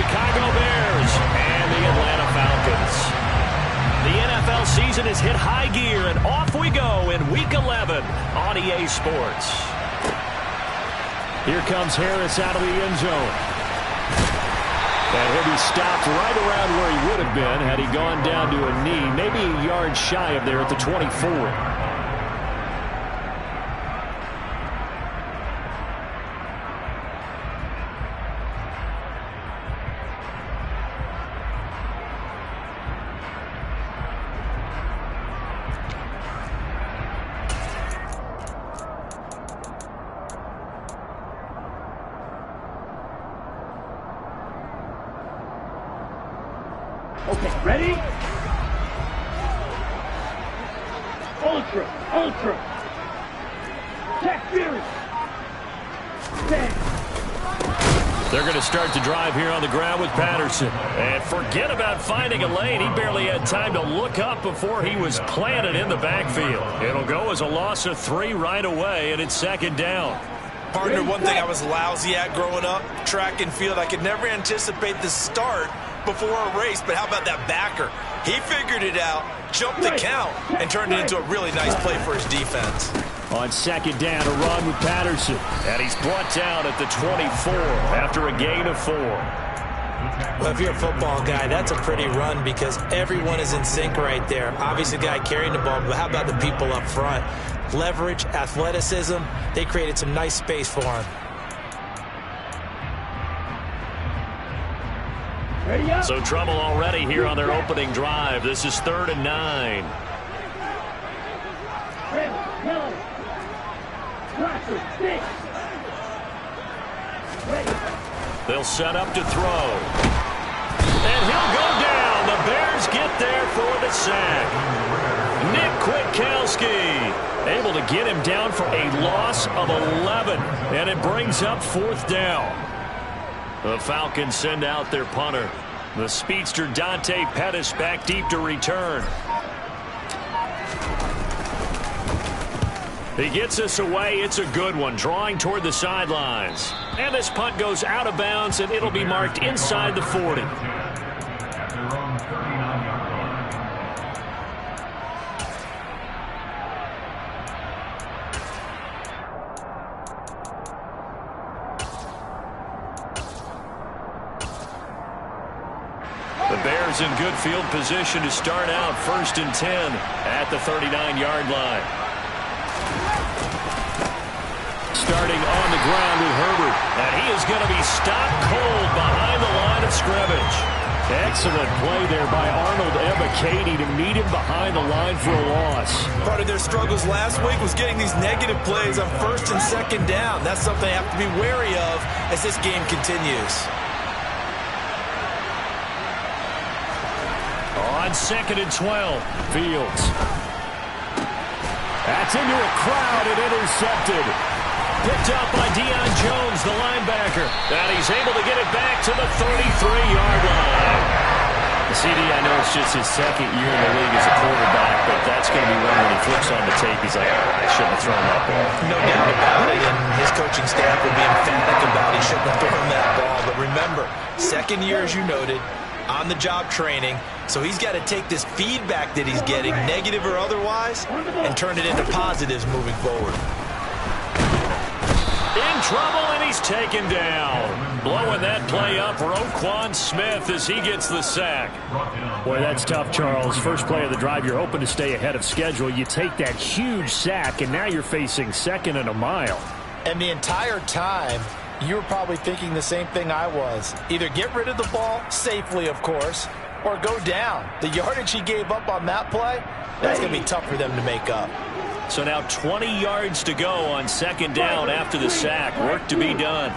Chicago Bears and the Atlanta Falcons. The NFL season has hit high gear, and off we go in Week 11 on EA Sports. Here comes Harris out of the end zone. And he'll be stopped right around where he would have been had he gone down to a knee, maybe a yard shy of there at the 24. Okay, ready? Ultra. Check Fury. They're going to start the drive here on the ground with Patterson. And forget about finding a lane. He barely had time to look up before he was planted in the backfield. It'll go as a loss of 3 right away, and it's second down. Partner, one thing I was lousy at growing up, track and field, I could never anticipate the start before a race, but how about that backer? He figured it out, jumped the count, and turned it into a really nice play for his defense. On second down, a run with Patterson. And he's brought down at the 24 after a gain of 4. Well, if you're a football guy, that's a pretty run because everyone is in sync right there. Obviously, the guy carrying the ball, but how about the people up front? Leverage, athleticism, they created some nice space for him. So trouble already here on their opening drive. This is 3rd and 9. They'll set up to throw. And he'll go down. The Bears get there for the sack. Nick Kwiatkowski able to get him down for a loss of 11. And it brings up 4th down. The Falcons send out their punter. The speedster Dante Pettis back deep to return. He gets us away. It's a good one, drawing toward the sidelines. And this punt goes out of bounds, and it'll be marked inside the 40. The Bears in good field position to start out 1st and 10 at the 39-yard line. Starting on the ground with Herbert. And he is going to be stopped cold behind the line of scrimmage. Excellent play there by Arnold Ebiketie to meet him behind the line for a loss. Part of their struggles last week was getting these negative plays on 1st and 2nd down. That's something they have to be wary of as this game continues. On 2nd and 12, Fields. That's into a crowd and intercepted. Picked up by Deion Jones, the linebacker. And he's able to get it back to the 33-yard line. CD, I know it's just his 2nd year in the league as a quarterback, but that's going to be one when he flips on the tape. He's like, I shouldn't have thrown that ball. No doubt about it, and his coaching staff would be emphatic about he shouldn't have thrown that ball. But remember, 2nd year, as you noted, on-the-job training, so he's got to take this feedback that he's getting, negative or otherwise, and turn it into positives moving forward. In trouble, and he's taken down. Blowing that play up, Roquan Smith as he gets the sack. Boy, that's tough, Charles. First play of the drive, you're hoping to stay ahead of schedule. You take that huge sack, and now you're facing 2nd and a mile. And the entire time, you were probably thinking the same thing I was. Either get rid of the ball, safely of course, or go down. The yardage he gave up on that play, that's going to be tough for them to make up. So now 20 yards to go on 2nd down after the sack. Work to be done.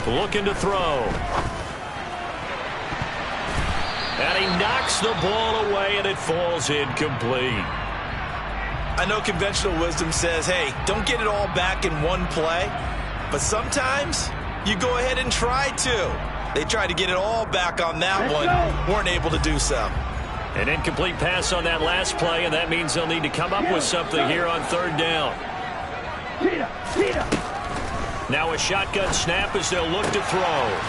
Looking to throw. And he knocks the ball away, and it falls incomplete. I know conventional wisdom says, hey, don't get it all back in one play. But sometimes you go ahead and try to. They tried to get it all back on that one. Weren't able to do so. An incomplete pass on that last play, and that means they'll need to come up with something here on 3rd down. Now a shotgun snap as they'll look to throw.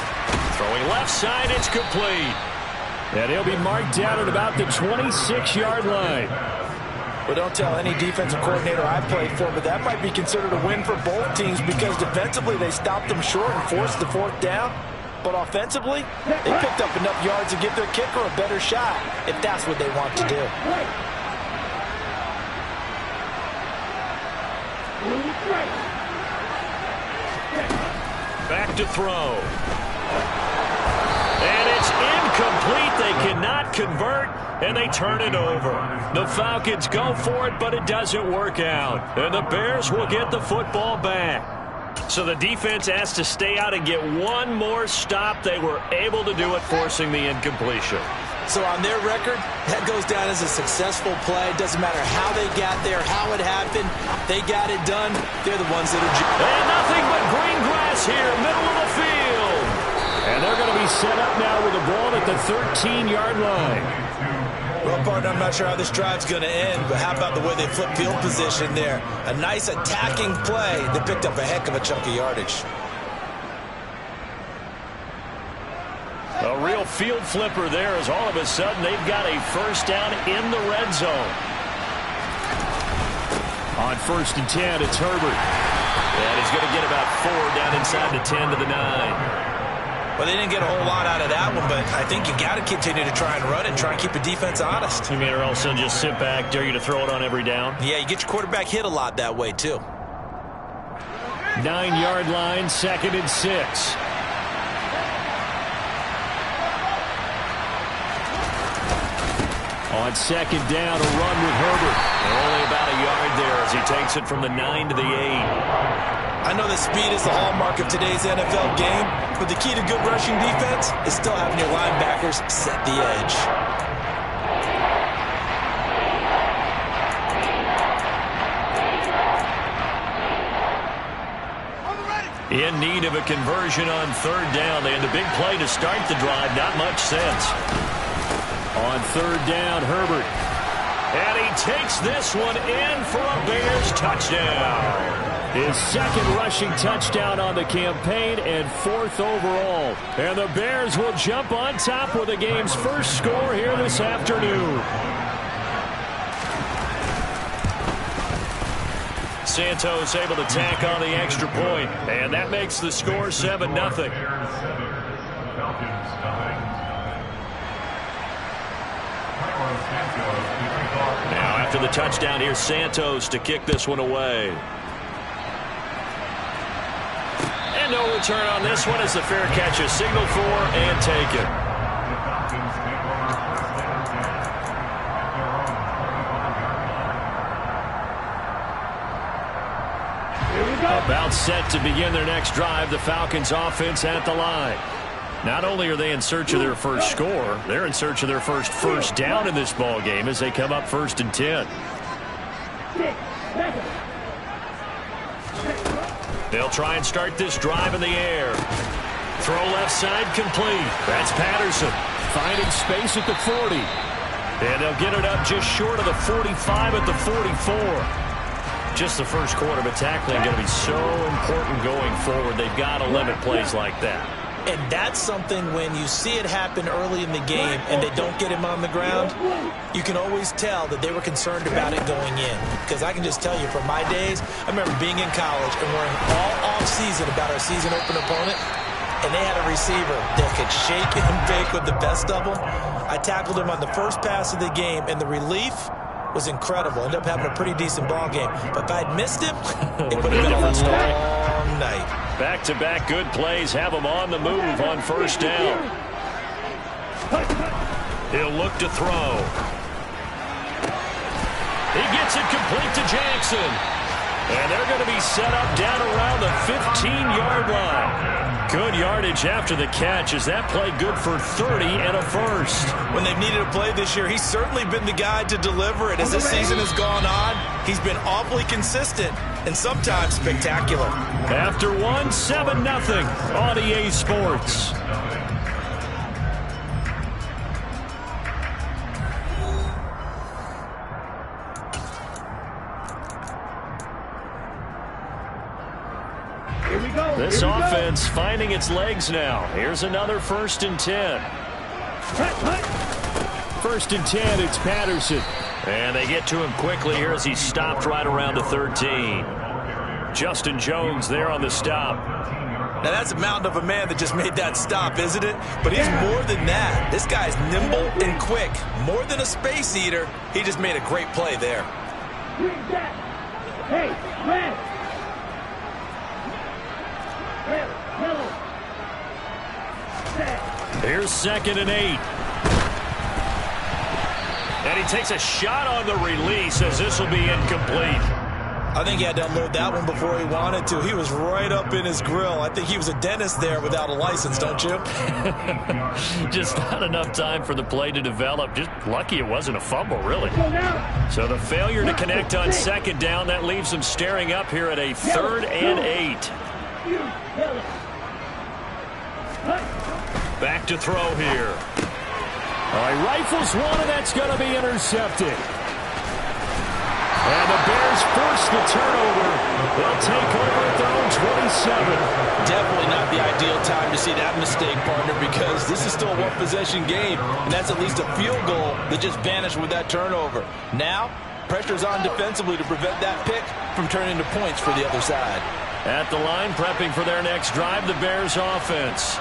Throwing left side, it's complete. And he'll be marked down at about the 26-yard line. Well, don't tell any defensive coordinator I've played for, but that might be considered a win for both teams because defensively they stopped them short and forced the fourth down. But offensively, they picked up enough yards to give their kicker a better shot if that's what they want to do. Back to throw. And it's incomplete. They cannot convert, and they turn it over. The Falcons go for it, but it doesn't work out. And the Bears will get the football back. So the defense has to stay out and get one more stop. They were able to do it, forcing the incompletion. So on their record, that goes down as a successful play. Doesn't matter how they got there, how it happened. They got it done. They're the ones that are... And nothing but green grass here, middle of the field. And they're going to be set up now with the ball at the 13-yard line. Well, partner, I'm not sure how this drive's going to end, but how about the way they flip field position there? A nice attacking play that picked up a heck of a chunk of yardage. A real field flipper there as all of a sudden they've got a first down in the red zone. On 1st and 10, it's Herbert. And he's going to get about 4 down inside the 10 to the 9. Well, they didn't get a whole lot out of that one, but I think you got to continue to try and run it, try and keep the defense honest. You mean or else they'll just sit back, dare you to throw it on every down? Yeah, you get your quarterback hit a lot that way, too. 9-yard line, 2nd and 6. On 2nd down, a run with Herbert. And only about a yard there as he takes it from the 9 to the 8. I know that speed is the hallmark of today's NFL game, but the key to good rushing defense is still having your linebackers set the edge. In need of a conversion on 3rd down. They had the big play to start the drive. Not much sense. On 3rd down, Herbert. And he takes this one in for a Bears touchdown. His 2nd rushing touchdown on the campaign and 4th overall. And the Bears will jump on top with the game's first score here this afternoon. Santos able to tack on the extra point, and that makes the score 7-0. Now after the touchdown, here's Santos to kick this one away. And no return on this one as the fair catch is signaled for and taken. About set to begin their next drive. The Falcons offense at the line. Not only are they in search of their first score, they're in search of their first down in this ball game as they come up 1st and 10. They'll try and start this drive in the air. Throw left side complete. That's Patterson finding space at the 40. And they'll get it up just short of the 45 at the 44. Just the first quarter, but tackling going to be so important going forward. They've got to limit plays like that. And that's something when you see it happen early in the game and they don't get him on the ground, you can always tell that they were concerned about it going in. Because I can just tell you from my days, I remember being in college and worrying all off-season about our season open opponent, and they had a receiver that could shake and bake with the best of them. I tackled him on the first pass of the game, and the relief was incredible. Ended up having a pretty decent ball game. But if I'd missed him, it would have been a long night. Back-to-back good plays have him on the move on 1st down. He'll look to throw. He gets it complete to Jackson. And they're going to be set up down around the 15-yard line. Good yardage after the catch. Is that play good for 30 and a first? When they've needed a play this year, he's certainly been the guy to deliver it. As this season has gone on, he's been awfully consistent and sometimes spectacular. After one, 7-0 on EA Sports. Here we go. This offense finding its legs now. Here's another 1st and 10. 1st and 10, it's Patterson. And they get to him quickly here as he's stopped right around the 13. Justin Jones there on the stop. Now, that's a mountain of a man that just made that stop, isn't it? But he's more than that. This guy's nimble and quick. More than a space eater, he just made a great play there. Hey, red. Here's 2nd and 8. And he takes a shot on the release as this will be incomplete. I think he had to unload that one before he wanted to. He was right up in his grill. I think he was a dentist there without a license, don't you? Just not enough time for the play to develop. Just lucky it wasn't a fumble, really. So the failure to connect on 2nd down, that leaves him staring up here at a 3rd and 8. Back to throw here. All right, rifles one, and that's going to be intercepted. And the Bears force the turnover. They'll take over at their own 27. Definitely not the ideal time to see that mistake, partner, because this is still a one-possession game, and that's at least a field goal that just vanished with that turnover. Now, pressure's on defensively to prevent that pick from turning into points for the other side. At the line, prepping for their next drive, the Bears offense.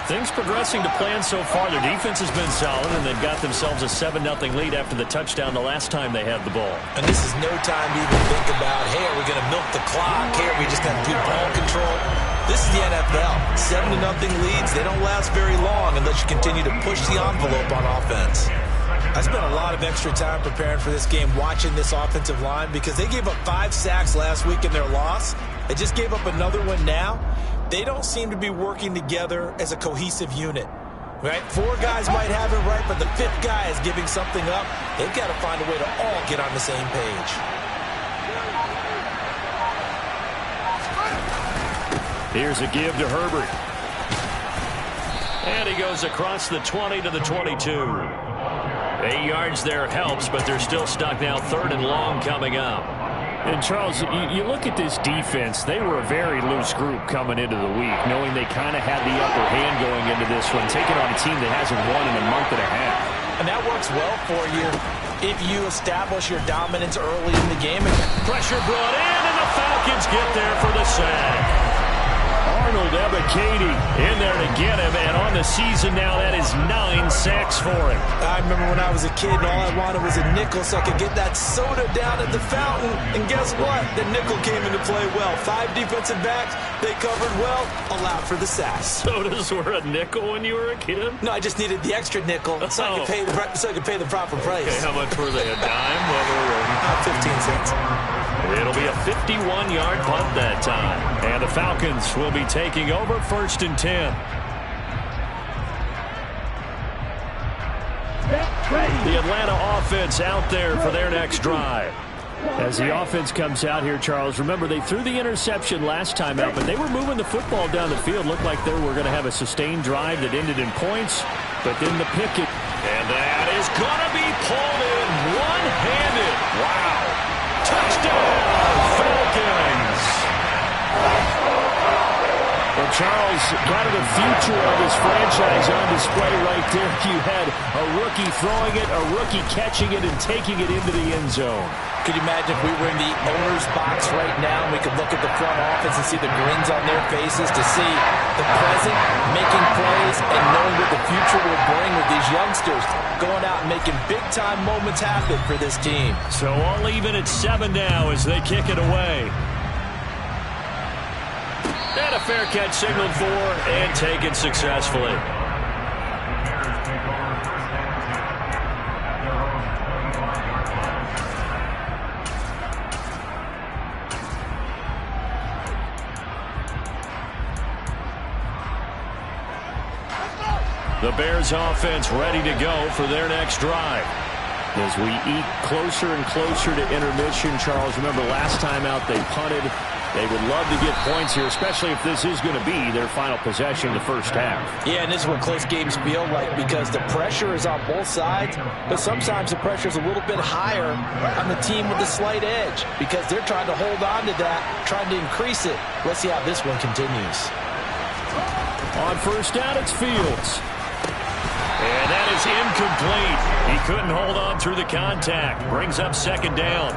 Things progressing to plan so far. Their defense has been solid, and they've got themselves a 7-0 lead after the touchdown the last time they had the ball. And this is no time to even think about, hey, are we going to milk the clock? Hey, are we just going to do ball control? This is the NFL. 7-0 leads, they don't last very long unless you continue to push the envelope on offense. I spent a lot of extra time preparing for this game watching this offensive line because they gave up 5 sacks last week in their loss. They just gave up another one now. They don't seem to be working together as a cohesive unit. Right? 4 guys might have it right, but the 5th guy is giving something up. They've got to find a way to all get on the same page. Here's a give to Herbert. And he goes across the 20 to the 22. 8 yards there helps, but they're still stuck now 3rd and long coming up. And, Charles, you look at this defense, they were a very loose group coming into the week, knowing they kind of had the upper hand going into this one, taking on a team that hasn't won in a month and a half. And that works well for you if you establish your dominance early in the game. Pressure brought in, and the Falcons get there for the sack. Arnold Ebiketie in there to get him, and on the season now, that is 9 sacks for him. I remember when I was a kid and all I wanted was a nickel so I could get that soda down at the fountain, and guess what? The nickel came into play well. 5 defensive backs, they covered well, allowed for the sacks. Sodas were a nickel when you were a kid? No, I just needed the extra nickel so I could pay the proper price. Okay, how much were they, a dime? What were they? 15 cents. It'll be a 51-yard punt that time. And the Falcons will be taking over 1st and 10. The Atlanta offense out there for their next drive. As the offense comes out here, Charles, remember they threw the interception last time out, but they were moving the football down the field. Looked like they were going to have a sustained drive that ended in points, but then the picket. And that is going to be pulled in one-handed. Wow. Touchdown, Falcons. Well, Charles, kind of the future of this franchise on display right there. You had a rookie throwing it, a rookie catching it, and taking it into the end zone. Could you imagine if we were in the owner's box right now and we could look at the front office and see the grins on their faces to see the present making plays and knowing what the future will bring with these youngsters going out and making big-time moments happen for this team. So all even at 7 now as they kick it away. And a fair catch signaled for and taken successfully. The Bears offense ready to go for their next drive. As we eat closer and closer to intermission, Charles, remember last time out they punted. They would love to get points here, especially if this is going to be their final possession of the first half. Yeah, and this is what close games feel like because the pressure is on both sides, but sometimes the pressure is a little bit higher on the team with the slight edge because they're trying to hold on to that, trying to increase it. Let's see how this one continues. On first down, it's Fields. And that is incomplete. He couldn't hold on through the contact. Brings up second down.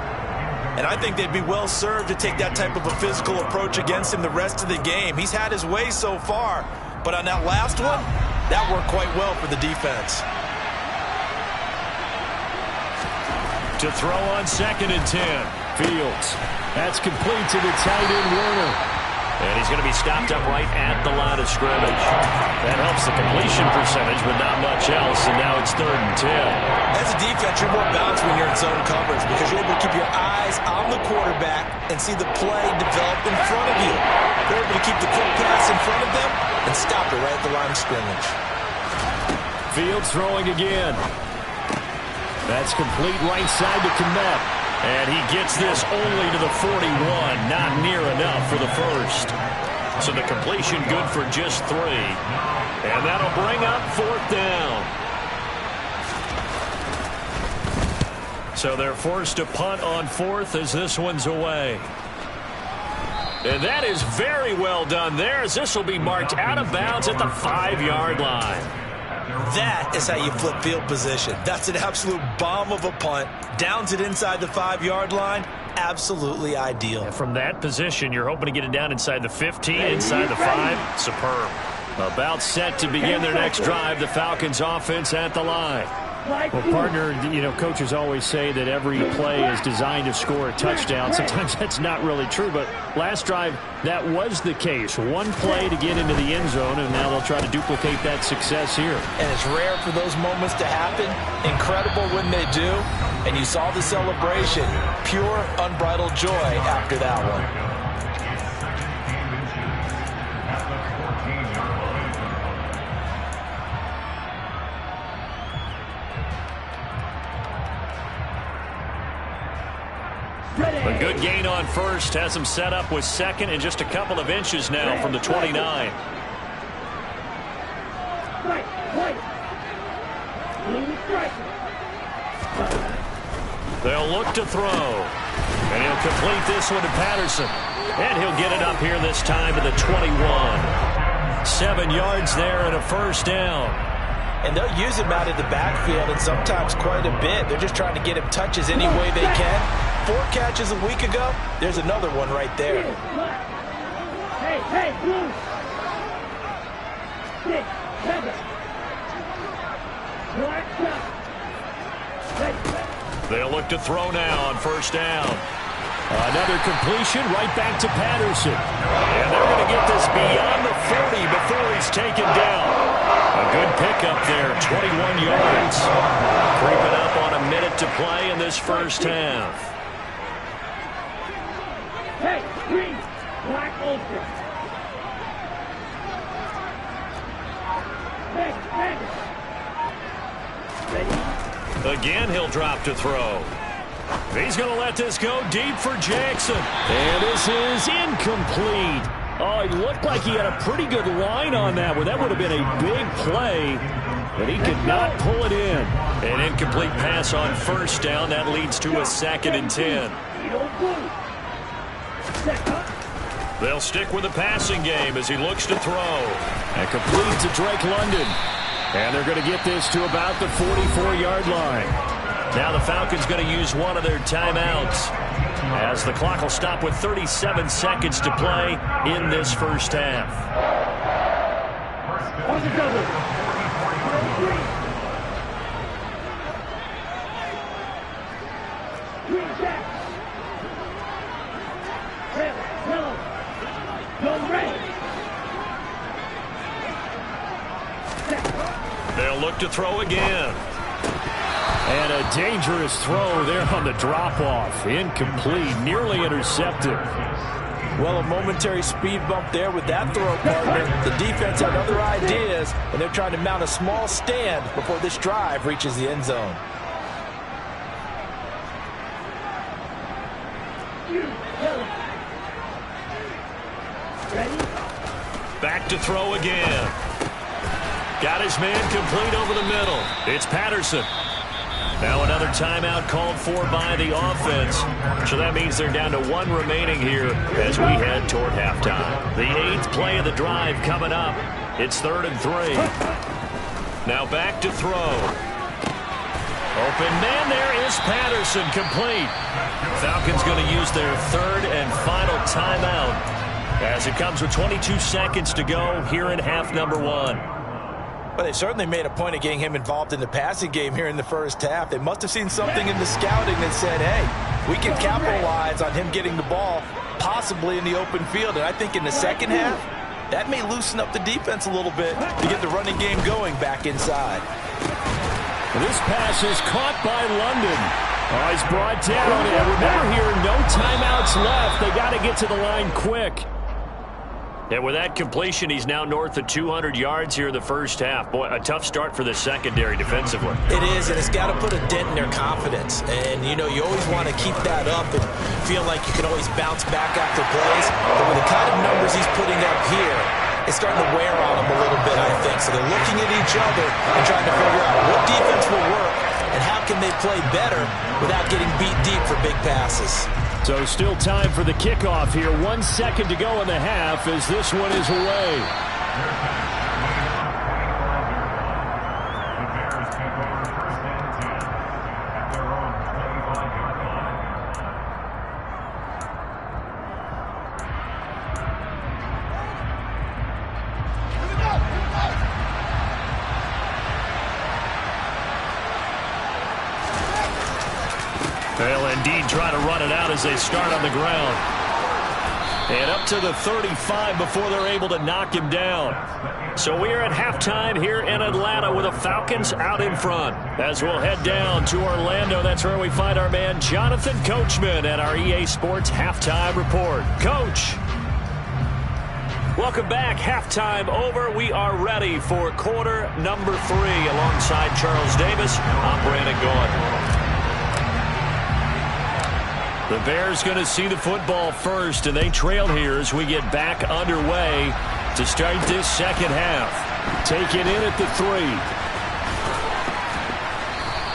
And I think they'd be well served to take that type of a physical approach against him the rest of the game. He's had his way so far, but on that last one, that worked quite well for the defense. To throw on 2nd and 10. Fields. That's complete to the tight end, Warner. And he's going to be stopped up right at the line of scrimmage. That helps the completion percentage, but not much else. And now it's 3rd and 10. As a defense, you're more balanced when you're in zone coverage because you're able to keep your eyes on the quarterback and see the play develop in front of you. They're able to keep the quick pass in front of them and stop it right at the line of scrimmage. Fields throwing again. That's complete right side to Kmet. And he gets this only to the 41. Not near enough for the first. So the completion good for just 3. And that'll bring up 4th down. So they're forced to punt on 4th as this one's away. And that is very well done there as this will be marked out of bounds at the 5-yard line. That is how you flip field position. That's an absolute bomb of a punt. Downs it inside the 5-yard line. Absolutely ideal. And from that position, you're hoping to get it down inside the 15, inside the 5. Superb. About set to begin their next drive. The Falcons offense at the line. Well, partner, you know, coaches always say that every play is designed to score a touchdown. Sometimes that's not really true, but last drive, that was the case. One play to get into the end zone, and now they'll try to duplicate that success here. And it's rare for those moments to happen. Incredible when they do. And you saw the celebration. Pure, unbridled joy after that one. A good gain on first. Has him set up with 2nd and just a couple of inches now from the 29. They'll look to throw. And he'll complete this one to Patterson. And he'll get it up here this time to the 21. 7 yards there and a first down. And they'll use him out in the backfield and sometimes quite a bit. They're just trying to get him touches any way they can. 4 catches a week ago. There's another one right there. Hey, hey, blue. 6, 7. They'll look to throw now on first down. Another completion right back to Patterson. And they're going to get this beyond the 40 before he's taken down. A good pickup there, 21 yards. Creeping up on a minute to play in this first half. Hey, green, black ultra. Again, he'll drop to throw. He's going to let this go deep for Jackson. And this is incomplete. Oh, he looked like he had a pretty good line on that one. That would have been a big play, but he could not pull it in. An incomplete pass on first down. That leads to a 2nd and 10. They'll stick with the passing game as he looks to throw. And complete to Drake London. And they're going to get this to about the 44-yard line. Now the Falcons going to use one of their timeouts as the clock will stop with 37 seconds to play in this first half. On the double. Green jack. Red, yellow. Go red. They'll look to throw again. And a dangerous throw there on the drop-off. Incomplete, nearly intercepted. Well, a momentary speed bump there with that throw, partner. The defense had other ideas, and they're trying to mount a small stand before this drive reaches the end zone. Ready? Back to throw again. Got his man complete over the middle. It's Patterson. Now another timeout called for by the offense. So that means they're down to one remaining here as we head toward halftime. The 8th play of the drive coming up. It's 3rd and 3. Now back to throw. Open man, there is Patterson, complete. Falcons going to use their 3rd and final timeout as it comes with 22 seconds to go here in half number 1. Well, they certainly made a point of getting him involved in the passing game here in the first half. They must have seen something in the scouting that said, hey, we can capitalize on him getting the ball possibly in the open field. And I think in the second half, that may loosen up the defense a little bit to get the running game going back inside. This pass is caught by London. Oh, he's brought down. And remember here, no timeouts left. They got to get to the line quick. And with that completion, he's now north of 200 yards here in the first half. Boy, a tough start for the secondary defensively. It is, and it's got to put a dent in their confidence. And, you know, you always want to keep that up and feel like you can always bounce back after plays. But with the kind of numbers he's putting up here, it's starting to wear on them a little bit, I think. So they're looking at each other and trying to figure out what defense will work and how can they play better without getting beat deep for big passes. So still time for the kickoff here. 1 second to go in the half as this one is away. They'll indeed try to run it out as they start on the ground. And up to the 35 before they're able to knock him down. So we are at halftime here in Atlanta with the Falcons out in front. As we'll head down to Orlando, that's where we find our man Jonathan Coachman at our EA Sports Halftime Report. Coach. Welcome back. Halftime over. We are ready for quarter number 3 alongside Charles Davis. I'm Brandon Gaudin. The Bears going to see the football first, and they trail here as we get back underway to start this second half. Taken in at the 3.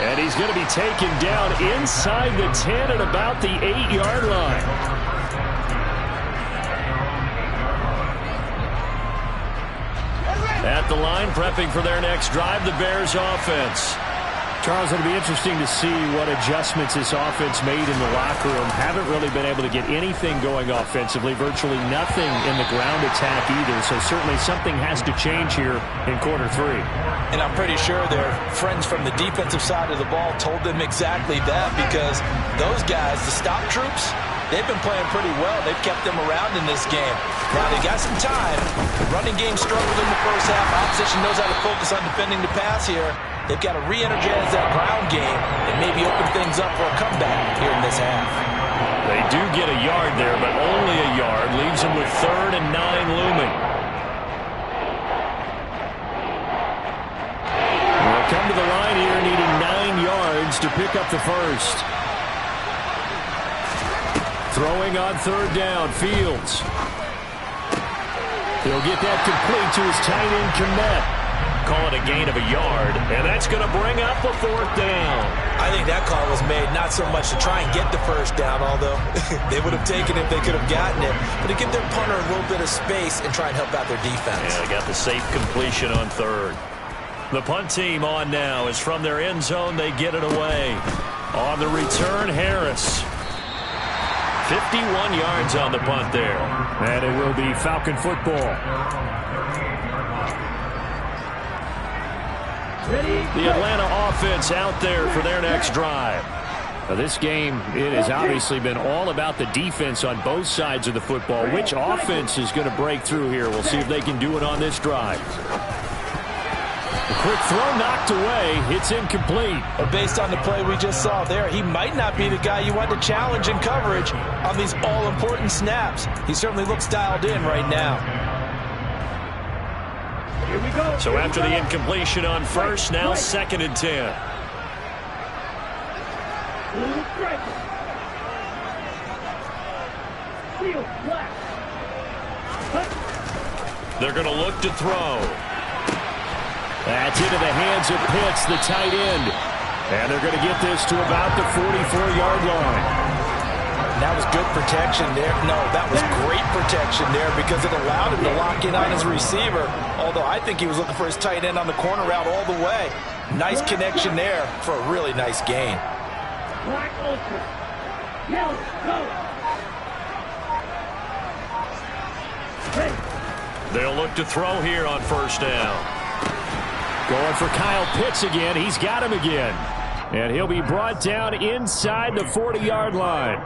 And he's going to be taken down inside the 10 at about the 8-yard line. At the line, prepping for their next drive, the Bears offense. Charles, it'll be interesting to see what adjustments this offense made in the locker room. Haven't really been able to get anything going offensively, virtually nothing in the ground attack either. So certainly something has to change here in quarter 3. And I'm pretty sure their friends from the defensive side of the ball told them exactly that, because those guys, the stop troops, they've been playing pretty well. They've kept them around in this game. Now, they got some time. The running game struggled in the first half. Opposition knows how to focus on defending the pass here. They've got to re-energize that ground game and maybe open things up for a comeback here in this half. They do get a yard there, but only a yard. Leaves them with 3rd and 9 looming. They'll come to the line here needing 9 yards to pick up the first. Throwing on 3rd down, Fields. He'll get that complete to his tight end, Kmet. Call it a gain of a yard, and that's going to bring up a 4th down. I think that call was made not so much to try and get the first down, although they would have taken it if they could have gotten it, but to give their punter a little bit of space and try and help out their defense. Yeah, they got the safe completion on 3rd. The punt team on now is from their end zone. They get it away. On the return, Harris. 51 yards on the punt there. And it will be Falcon football. The Atlanta offense out there for their next drive. Now this game, it has obviously been all about the defense on both sides of the football. Which offense is going to break through here? We'll see if they can do it on this drive. A quick throw knocked away. It's incomplete. But based on the play we just saw there, he might not be the guy you want to challenge in coverage on these all-important snaps. He certainly looks dialed in right now. So after the incompletion on first, now 2nd and 10. Field flat. They're going to look to throw. That's into the hands of Pitts, the tight end. And they're going to get this to about the 44-yard line. That was good protection there. No, that was great protection there because it allowed him to lock in on his receiver. Although I think he was looking for his tight end on the corner route all the way. Nice connection there for a really nice gain. Black ultra. Yellow, go. Ready. They'll look to throw here on first down. Going for Kyle Pitts again. He's got him again. And he'll be brought down inside the 40-yard line.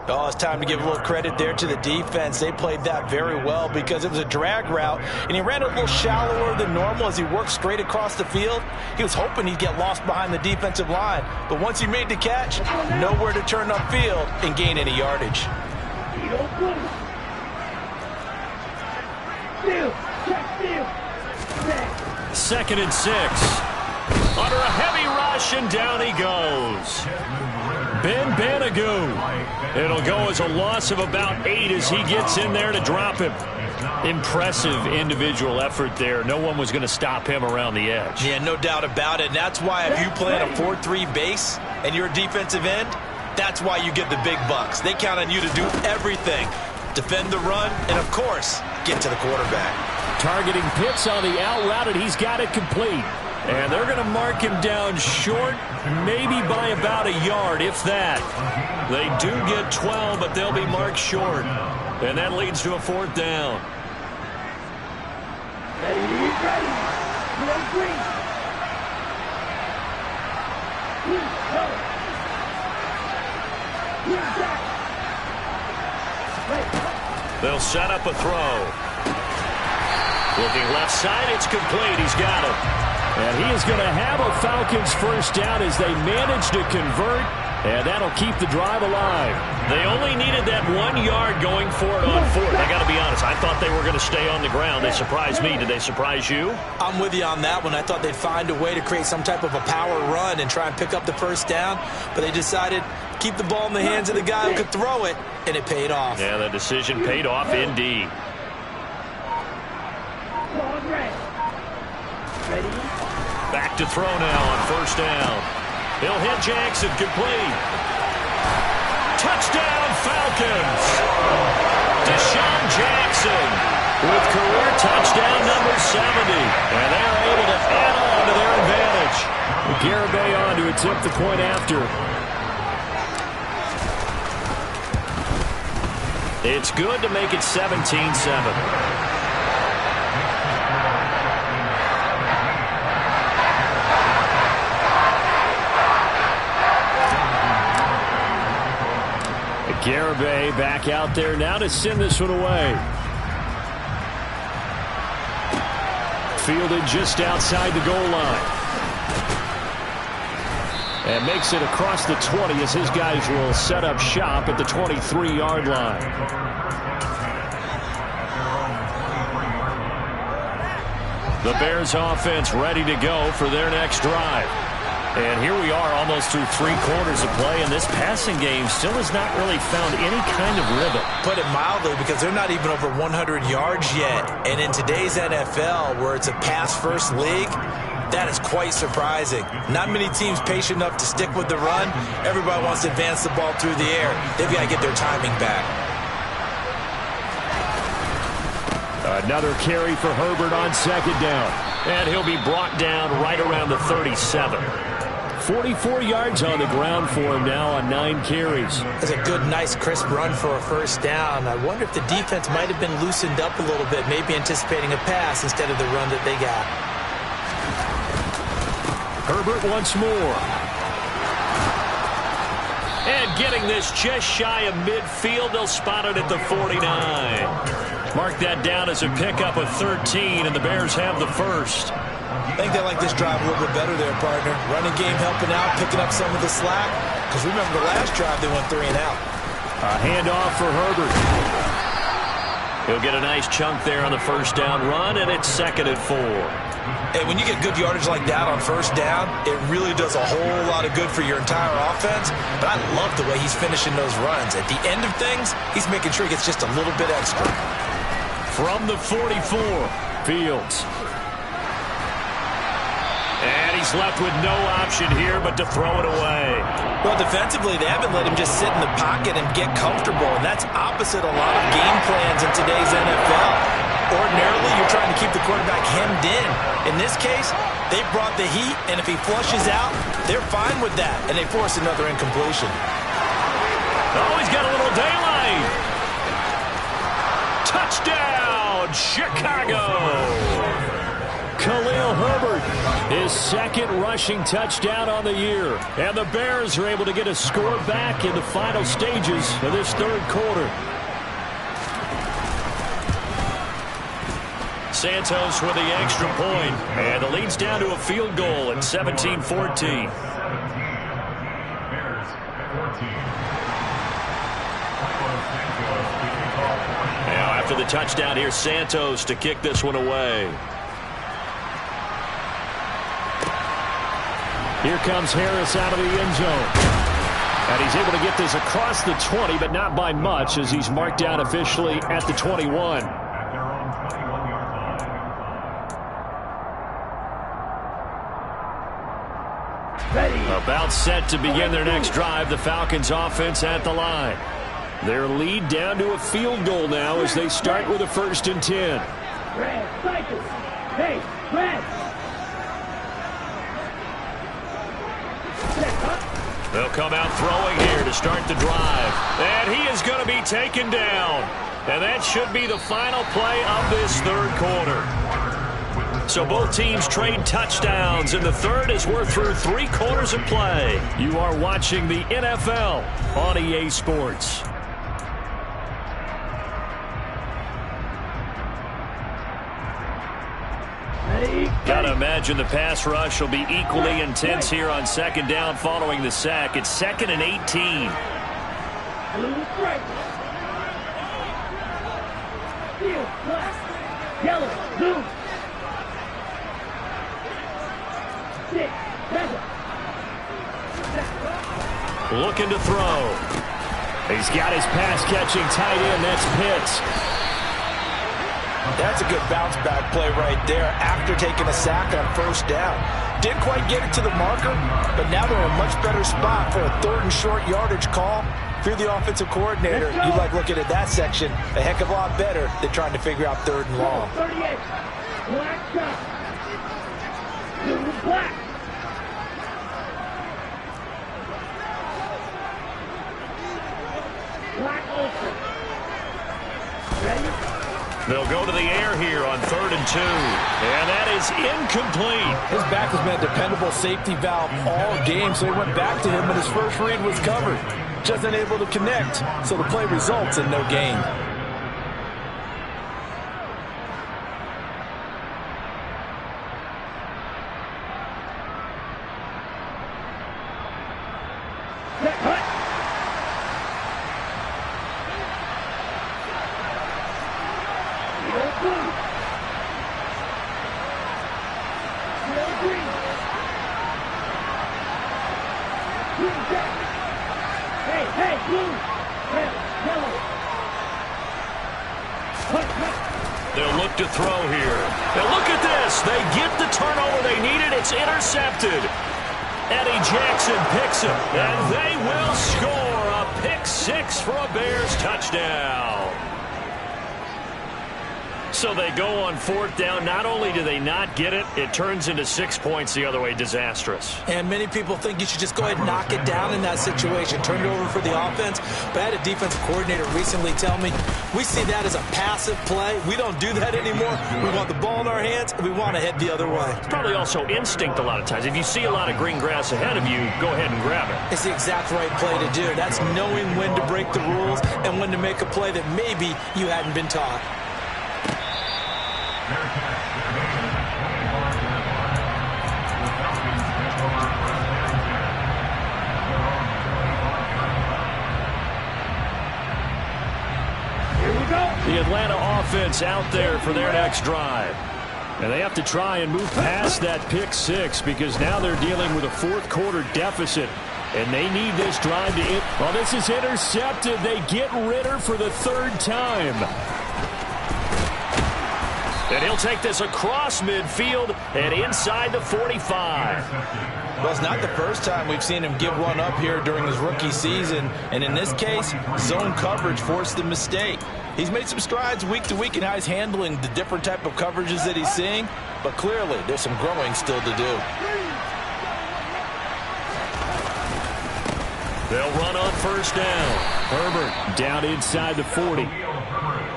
Oh, it's time to give a little credit there to the defense. They played that very well because it was a drag route, and he ran a little shallower than normal as he worked straight across the field. He was hoping he'd get lost behind the defensive line, but once he made the catch, nowhere to turn upfield and gain any yardage. Second and 6. Under a heavy rush, and down he goes. Ben Banagoo. It'll go as a loss of about 8 as he gets in there to drop him. Impressive individual effort there. No one was going to stop him around the edge. Yeah, no doubt about it. And that's why if you play in a 4-3 base and you're a defensive end, that's why you get the big bucks. They count on you to do everything. Defend the run and, of course, get to the quarterback. Targeting Pitts on the out route, and he's got it complete. And they're going to mark him down short, maybe by about a yard, if that. They do get 12, but they'll be marked short. And that leads to a 4th down. Ready, ready. Blue green. Blue, go. Blue, back. Wait. They'll set up a throw. Looking left side, it's complete. He's got it. And he is going to have a Falcons first down as they manage to convert, and that'll keep the drive alive. They only needed that 1 yard going for it on 4th. I got to be honest, I thought they were going to stay on the ground. They surprised me. Did they surprise you? I'm with you on that one. I thought they'd find a way to create some type of a power run and try and pick up the first down, but they decided to keep the ball in the hands of the guy who could throw it, and it paid off. Yeah, the decision paid off indeed. Ready. Back to throw now on first down. He'll hit Jackson, complete. Touchdown, Falcons. Deshaun Jackson with career touchdown number 70. And they're able to add on to their advantage. Garibay on to attempt the point after. It's good to make it 17-7. Garibay back out there now to send this one away. Fielded just outside the goal line. And makes it across the 20 as his guys will set up shop at the 23-yard line. The Bears offense ready to go for their next drive. And here we are almost through 3 quarters of play, and this passing game still has not really found any kind of rhythm. Put it mildly, because they're not even over 100 yards yet. And in today's NFL, where it's a pass-first league, that is quite surprising. Not many teams patient enough to stick with the run. Everybody wants to advance the ball through the air. They've got to get their timing back. Another carry for Herbert on second down. And he'll be brought down right around the 37. 44 yards on the ground for him now on 9 carries. That's a good, nice, crisp run for a first down. I wonder if the defense might have been loosened up a little bit, maybe anticipating a pass instead of the run that they got. Herbert once more. And getting this just shy of midfield, they'll spot it at the 49. Mark that down as a pickup of 13, and the Bears have the first. I think they like this drive a little bit better there, partner. Running game helping out, picking up some of the slack. Because remember, the last drive they went 3 and out. A handoff for Herbert. He'll get a nice chunk there on the first down run, and it's 2nd and 4. Hey, when you get good yardage like that on first down, it really does a whole lot of good for your entire offense. But I love the way he's finishing those runs. At the end of things, he's making sure he gets just a little bit extra. From the 44, Fields. And he's left with no option here but to throw it away. Well, defensively, they haven't let him just sit in the pocket and get comfortable, and that's opposite a lot of game plans in today's NFL. Ordinarily, you're trying to keep the quarterback hemmed in. In this case, they brought the heat, and if he flushes out, they're fine with that, and they force another incompletion. Oh, he's got a little daylight. Touchdown, Chicago. Khalil Herbert, his second rushing touchdown on the year. And the Bears are able to get a score back in the final stages of this third quarter. Santos with the extra point. And the lead's down to a field goal at 17-14. Now after the touchdown, here's Santos to kick this one away. Here comes Harris out of the end zone. And he's able to get this across the 20, but not by much, as he's marked down officially at the 21. About set to begin their next drive. The Falcons offense at the line. Their lead down to a field goal now as they start with a 1st and 10. Red, Falcons. Hey, Red. They'll come out throwing here to start the drive. And he is going to be taken down. And that should be the final play of this third quarter. So both teams trade touchdowns in the third as we're through 3 quarters of play. You are watching the NFL on EA Sports. Gotta imagine the pass rush will be equally intense here on 2nd down following the sack. It's 2nd and 18. Blue stripe. Field, black. Yellow, blue. 6, 7. Looking to throw. He's got his pass-catching tight end. That's Pitts. That's a good bounce-back play right there after taking a sack on 1st down. Didn't quite get it to the marker, but now they're in a much better spot for a 3rd and short yardage call. If you're the offensive coordinator, you like looking at that section a heck of a lot better than trying to figure out 3rd and long. 38. Black shot. Blue, black. Black open. Ready? They'll go to the air here on 3rd and 2. And that is incomplete. His back has been a dependable safety valve all game, so he went back to him, and his first read was covered. Just unable to connect, so the play results in no gain. They'll look to throw here. Now look at this. They get the turnover they needed. It's intercepted. Eddie Jackson picks him, and they will score a pick 6 for a Bears touchdown. So they go on 4th down. Not only do they not get it, it turns into 6 points the other way. Disastrous. And many people think you should just go ahead and knock it down in that situation. Turn it over for the offense. But I had a defensive coordinator recently tell me, we see that as a passive play. We don't do that anymore. We want the ball in our hands, and we want to head the other way. It's probably also instinct a lot of times. If you see a lot of green grass ahead of you, go ahead and grab it. It's the exact right play to do. That's knowing when to break the rules and when to make a play that maybe you hadn't been taught. The Atlanta offense out there for their next drive. And they have to try and move past that pick 6 because now they're dealing with a 4th quarter deficit. And they need this drive to end. Well, this is intercepted. They get Ritter for the 3rd time. And he'll take this across midfield and inside the 45. Well, it's not the first time we've seen him give one up here during his rookie season. And in this case, zone coverage forced the mistake. He's made some strides week to week in how he's handling the different type of coverages that he's seeing. But clearly, there's some growing still to do. They'll run on first down. Herbert down inside the 40.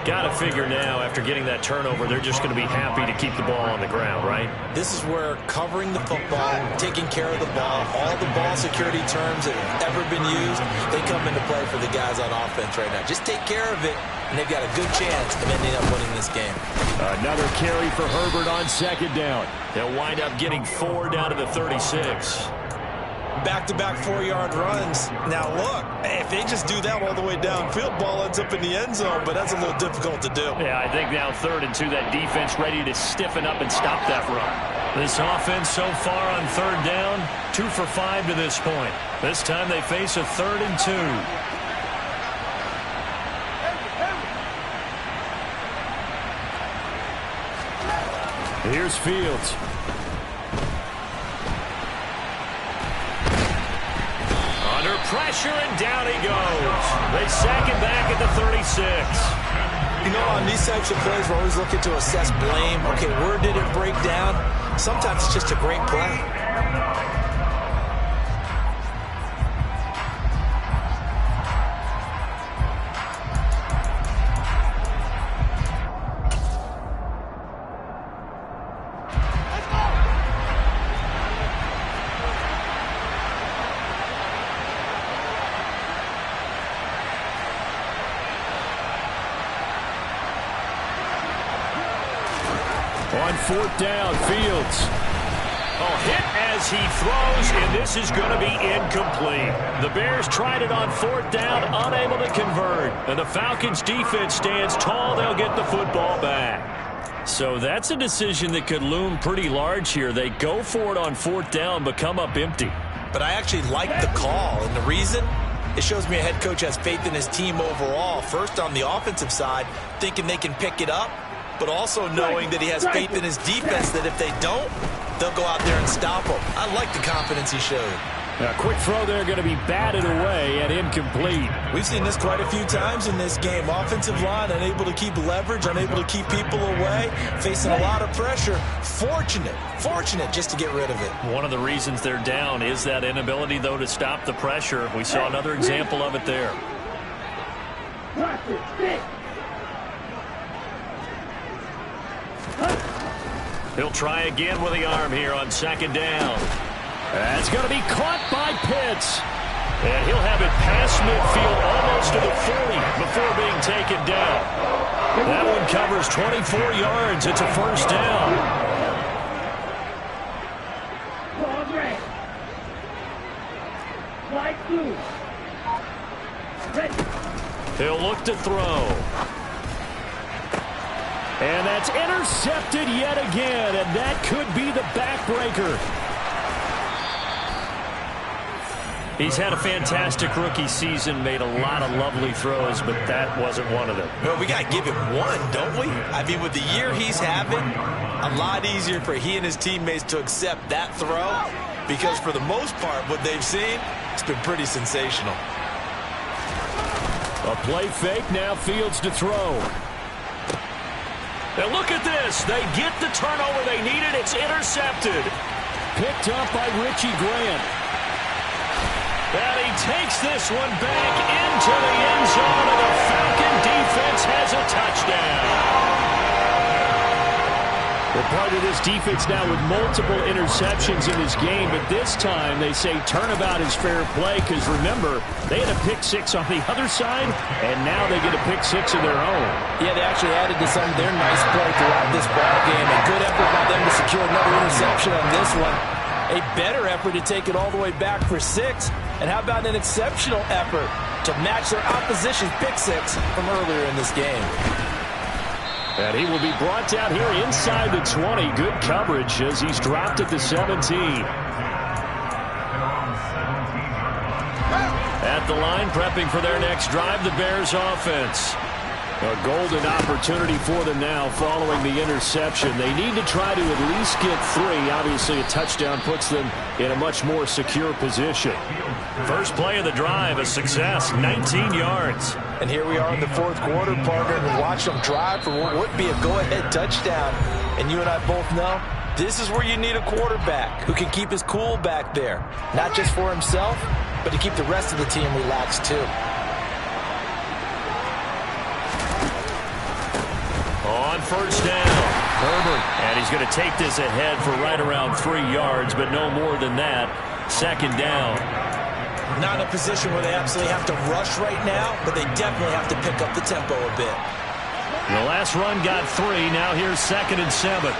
Got to figure now, after getting that turnover, they're just going to be happy to keep the ball on the ground, right? This is where covering the football, taking care of the ball, all the ball security terms that have ever been used, they come into play for the guys on offense right now. Just take care of it, and they've got a good chance of ending up winning this game. Another carry for Herbert on second down. They'll wind up getting 4 down to the 36. Back-to-back 4-yard runs. Now, look, if they just do that all the way downfield, ball ends up in the end zone, but that's a little difficult to do. Yeah, I think now 3rd and 2, that defense ready to stiffen up and stop that run. This offense so far on 3rd down, 2 for 5 to this point. This time they face a 3rd and 2. Here's Fields. Under pressure, and down he goes. They sack him back at the 36. You know, on these types of plays, we're always looking to assess blame. Okay, where did it break down? Sometimes it's just a great play. On 4th down, Fields. Hit as he throws, and this is going to be incomplete. The Bears tried it on 4th down, unable to convert. And the Falcons defense stands tall. They'll get the football back. So that's a decision that could loom pretty large here. They go for it on 4th down, but come up empty. But I actually like the call, and the reason? It shows me a head coach has faith in his team overall. First, on the offensive side, thinking they can pick it up, but also knowing that he has faith in his defense that if they don't, they'll go out there and stop them. I like the confidence he showed. A quick throw there going to be batted away and incomplete. We've seen this quite a few times in this game. Offensive line unable to keep leverage, unable to keep people away, facing a lot of pressure. Fortunate just to get rid of it. One of the reasons they're down is that inability, though, to stop the pressure. We saw another example of it there. He'll try again with the arm here on 2nd down. That's going to be caught by Pitts. And he'll have it past midfield almost to the 40 before being taken down. That one covers 24 yards. It's a 1st down. He'll look to throw. And that's intercepted yet again, and that could be the backbreaker. He's had a fantastic rookie season, made a lot of lovely throws, but that wasn't one of them. Well, we got to give him one, don't we? I mean, with the year he's having, a lot easier for he and his teammates to accept that throw, because for the most part, what they've seen, it's been pretty sensational. A play fake, now Fields to throw. Now look at this. They get the turnover they needed. It's intercepted. Picked up by Richie Grant. And he takes this one back into the end zone, and the Falcon defense has a touchdown. Well, part of this defense now with multiple interceptions in this game, but this time they say turnabout is fair play because, remember, they had a pick 6 on the other side, and now they get a pick 6 of their own. Yeah, they actually added to some of their nice play throughout this ball game. A good effort by them to secure another interception on this one. A better effort to take it all the way back for 6. And how about an exceptional effort to match their opposition's pick 6 from earlier in this game. And he will be brought down here inside the 20. Good coverage as he's dropped at the 17. At the line, prepping for their next drive, the Bears offense. A golden opportunity for them now following the interception. They need to try to at least get 3. Obviously, a touchdown puts them in a much more secure position. First play of the drive, a success, 19 yards. And here we are in the fourth quarter, partner, and watch them drive for what would be a go-ahead touchdown. And you and I both know this is where you need a quarterback who can keep his cool back there. Not just for himself, but to keep the rest of the team relaxed too. On first down, Herbert. And he's going to take this ahead for right around 3 yards, but no more than that. Second down. Not in a position where they absolutely have to rush right now, but they definitely have to pick up the tempo a bit. The last run got 3. Now here's 2nd and 7.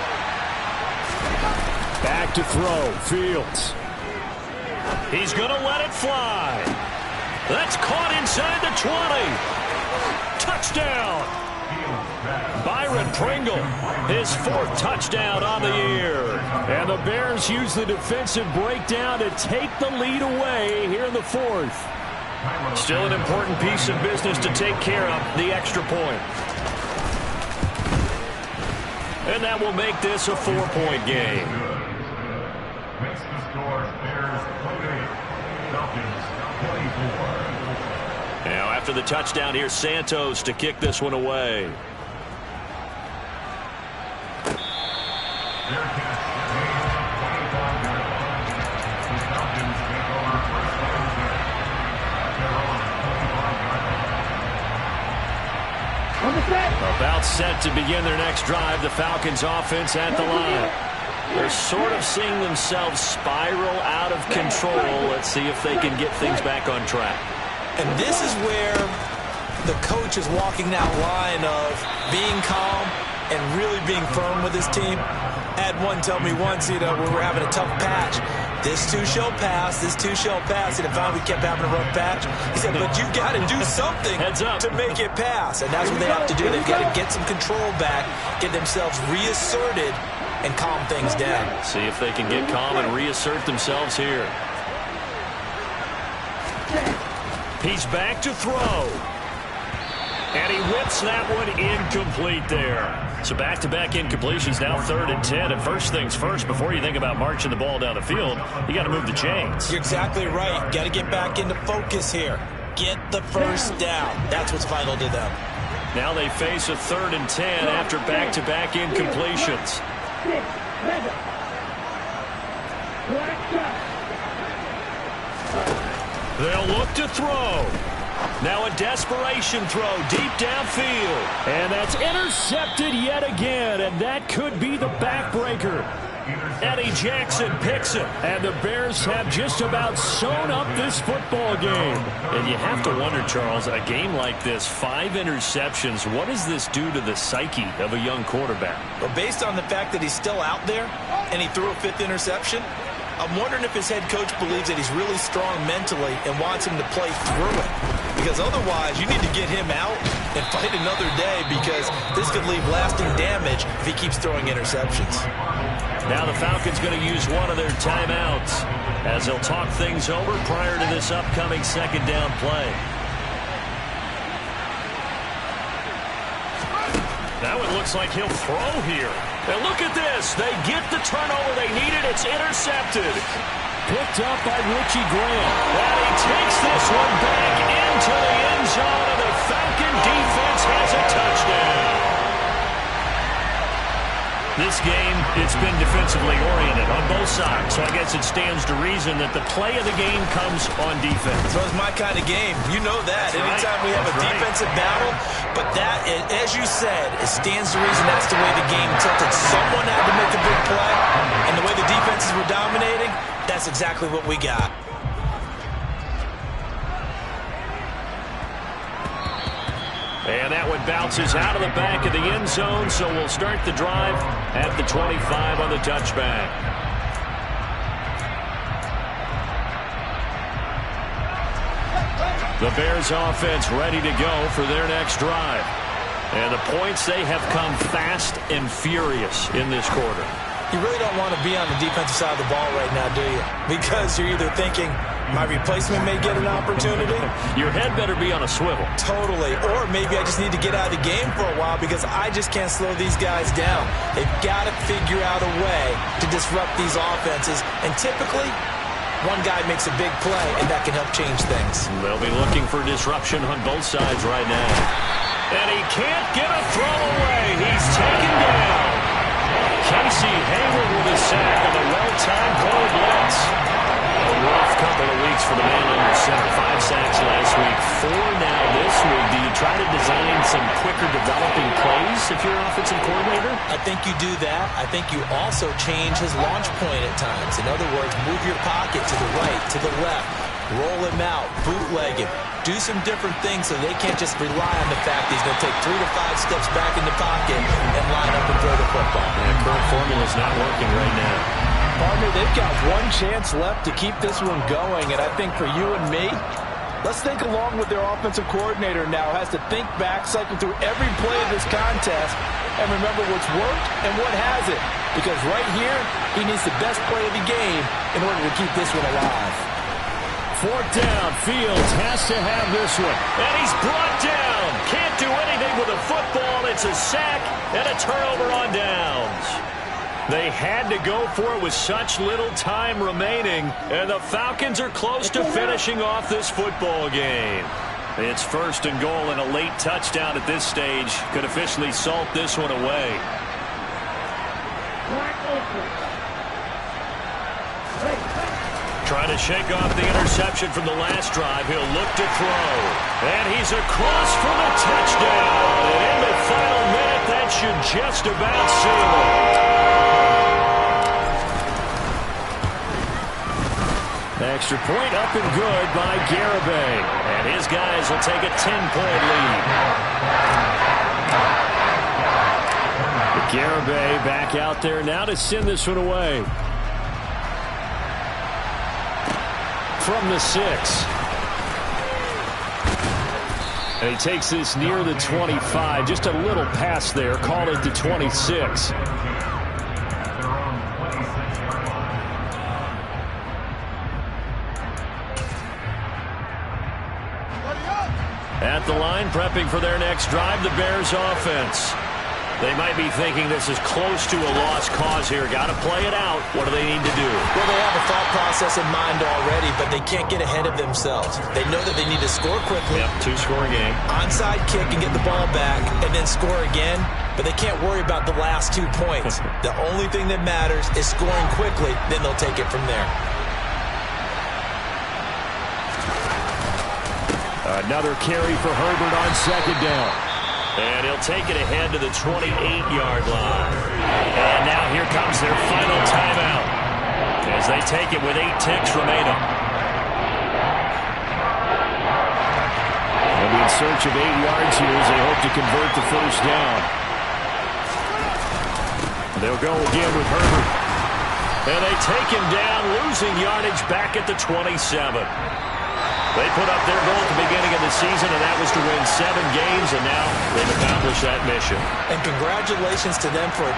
Back to throw. Fields. He's going to let it fly. That's caught inside the 20. Touchdown. Byron Pringle, his 4th touchdown on the year. And the Bears use the defensive breakdown to take the lead away here in the 4th. Still an important piece of business to take care of, the extra point. And that will make this a 4-point game. Makes the score Bears 28, Falcons 24. Now after the touchdown, here's Santos to kick this one away. Their catch gains 25 yards. The Falcons take over first down at their own 25-yard line. On the set. About set to begin their next drive, the Falcons offense at the line. They're sort of seeing themselves spiral out of control. Let's see if they can get things back on track. And this is where the coach is walking that line of being calm and really being firm with his team. I had one tell me once, when we were having a tough patch, this too shall pass, this too shall pass. And finally we kept having a rough patch. He said, but you've got to do something to make it pass. And that's what they have to do. They've got to get some control back, get themselves reasserted, and calm things down. See if they can get calm and reassert themselves here. He's back to throw. And he whips that one incomplete there. So back-to-back incompletions, now 3rd and 10. And first things first, before you think about marching the ball down the field, you got to move the chains. You're exactly right. Got to get back into focus here. Get the first down. That's what's vital to them. Now they face a 3rd and 10 after back-to-back incompletions. They'll look to throw. Now a desperation throw deep downfield. And that's intercepted yet again. And that could be the backbreaker. Eddie Jackson picks it. And the Bears have just about sewn up this football game. And you have to wonder, Charles, a game like this, 5 interceptions, what does this do to the psyche of a young quarterback? Well, based on the fact that he's still out there and he threw a 5th interception, I'm wondering if his head coach believes that he's really strong mentally and wants him to play through it. Because otherwise, you need to get him out and fight another day, because this could leave lasting damage if he keeps throwing interceptions. Now the Falcons going to use one of their timeouts as they'll talk things over prior to this upcoming 2nd down play. Now it looks like he'll throw here. And look at this. They get the turnover they needed. It's intercepted. Picked up by Richie Graham. And he takes this one back into the end zone, and the Falcon defense has a touchdown. This game, it's been defensively oriented on both sides, so I guess it stands to reason that the play of the game comes on defense. So it's my kind of game. You know that. Anytime we have a defensive battle, but that, as you said, it stands to reason that's the way the game tilted. Someone had to make a big play, and the way the defenses were dominating, that's exactly what we got. And that one bounces out of the back of the end zone, so we'll start the drive at the 25 on the touchback. The Bears offense ready to go for their next drive. And the points, they have come fast and furious in this quarter. You really don't want to be on the defensive side of the ball right now, do you? Because you're either thinking, My replacement may get an opportunity. Your head better be on a swivel. Totally. Or maybe I just need to get out of the game for a while because I just can't slow these guys down. They've got to figure out a way to disrupt these offenses. And typically, one guy makes a big play, and that can help change things. They'll be looking for disruption on both sides right now. And he can't get a throw away. He's taken down. Casey Hayward with a sack on a well-timed goal blitz. A rough couple of weeks for the man under center. 5 sacks last week, 4 now this week. Do you try to design some quicker developing plays if you're an offensive coordinator? I think you do that. I think you also change his launch point at times. In other words, move your pocket to the right, to the left. Roll him out, bootleg him. Do some different things so they can't just rely on the fact that he's going to take 3 to 5 steps back in the pocket and line up and throw the football. The current formula's not working right now. Partner, they've got one chance left to keep this one going, and I think for you and me, let's think along with their offensive coordinator now. Has to think back, cycle through every play of this contest, and remember what's worked and what hasn't. Because right here, he needs the best play of the game in order to keep this one alive. 4th down, Fields has to have this one. And he's brought down. Can't do anything with a football. It's a sack and a turnover on downs. They had to go for it with such little time remaining, and the Falcons are close to finishing off this football game. It's 1st and goal, and a late touchdown at this stage could officially salt this one away. Trying to shake off the interception from the last drive. He'll look to throw. And he's across for the touchdown. And in the final minute, that should just about seal it. Extra point up and good by Garibay. And his guys will take a 10-point lead. Garibay back out there now to send this one away. From the 6. And he takes this near the 25. Just a little pass there. Call it the 26. At the line, prepping for their next drive, the Bears offense. They might be thinking this is close to a lost cause here. Got to play it out. What do they need to do? Well, they have a thought process in mind already, but they can't get ahead of themselves. They know that they need to score quickly. Yep, 2-score game. Onside kick and get the ball back and then score again, but they can't worry about the last 2 points. The only thing that matters is scoring quickly, then they'll take it from there. Another carry for Herbert on 2nd down. And he'll take it ahead to the 28-yard line. And now here comes their final timeout as they take it with 8 ticks remaining. They'll be in search of 8 yards here as they hope to convert the 1st down. They'll go again with Herbert. And they take him down, losing yardage back at the 27. They put up their goal at the beginning of the season, and that was to win 7 games, and now they've accomplished that mission. And congratulations to them for